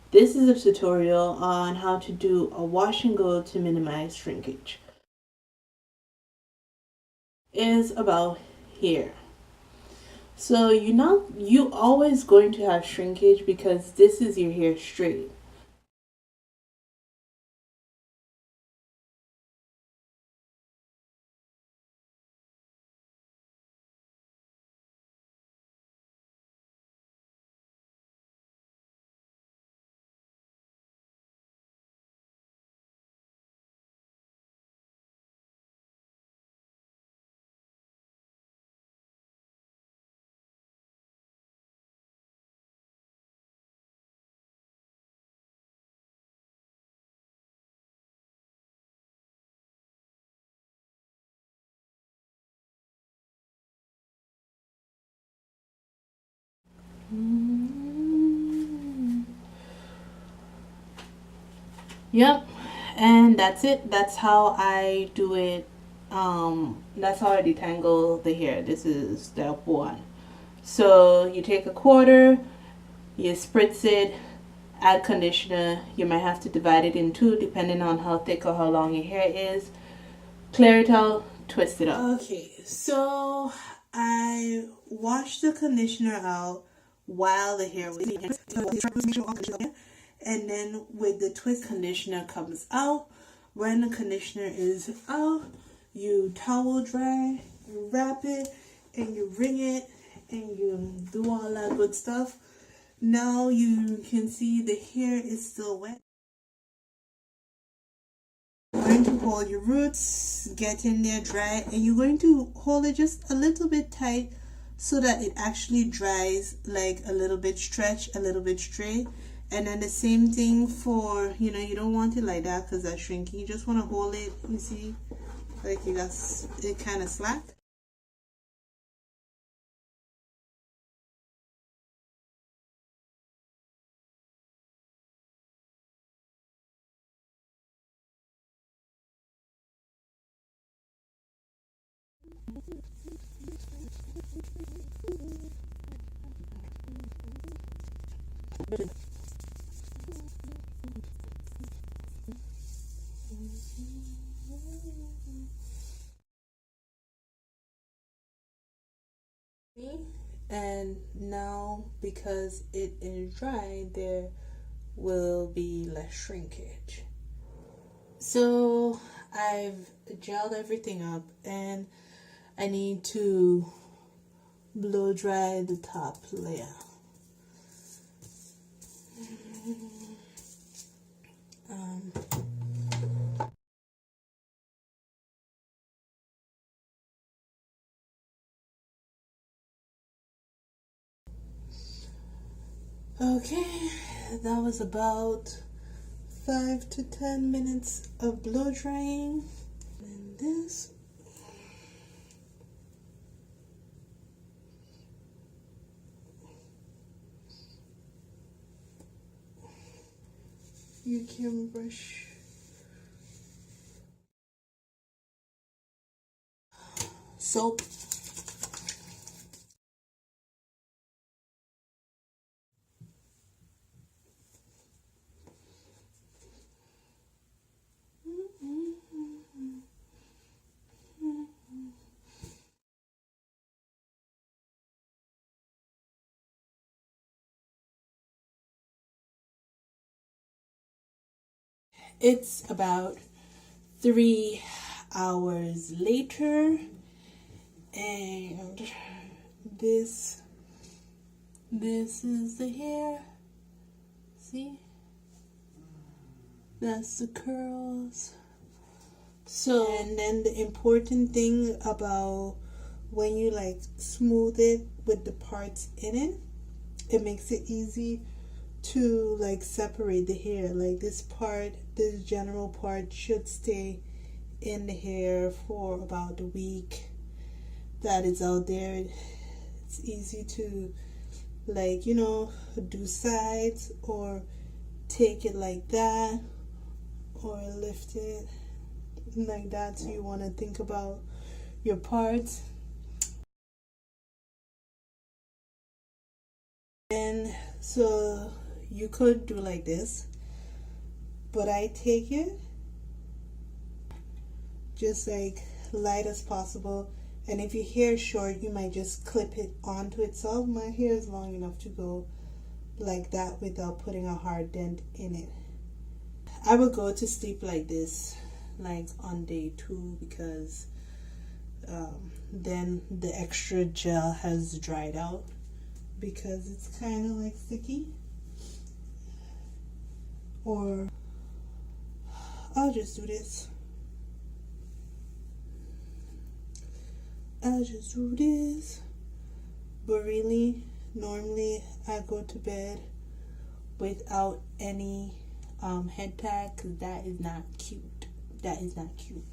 This is a tutorial on how to do a wash and go to minimize shrinkage. Is about here. So you always going to have shrinkage because this is your hair straight. Yep, and that's it. That's how I do it. That's how I detangle the hair. This is step one. So you take a quarter, you spritz it, add conditioner. You might have to divide it in two depending on how thick or how long your hair is. Clear it out, twist it up. Okay, so I washed the conditioner out while the hair was and then with the twist, conditioner comes out. When the conditioner is out, you towel dry, you wrap it, and you wring it, and you do all that good stuff. Now you can see the hair is still wet. You're going to hold your roots, get in there dry, and you're going to hold it just a little bit tight so that it actually dries, like a little bit stretched, a little bit straight. And then the same thing for, you don't want it like that because that's shrinking. You just want to hold it, you see, like you got it kind of slack. And now because it is dry, there will be less shrinkage. So I've gelled everything up and I need to blow dry the top layer. Okay, that was about 5 to 10 minutes of blow drying. And this. You can brush. Soap. It's about 3 hours later, and this is the hair. See, that's the curls. So, and then the important thing about when you like smooth it with the parts in it, it makes it easy to like separate the hair. Like this part, this general part should stay in the hair for about a week that it's out there. It's easy to like, do sides or take it like that or lift it like that. So you want to think about your parts. And so you could do like this, but I take it just like light as possible. And if your hair is short, you might just clip it onto itself. My hair is long enough to go like that without putting a hard dent in it. I would go to sleep like this, like on day 2, because then the extra gel has dried out, because it's kind of like sticky. Or I'll just do this. I'll just do this. But really, normally I go to bed without any head tag, because that is not cute. That is not cute.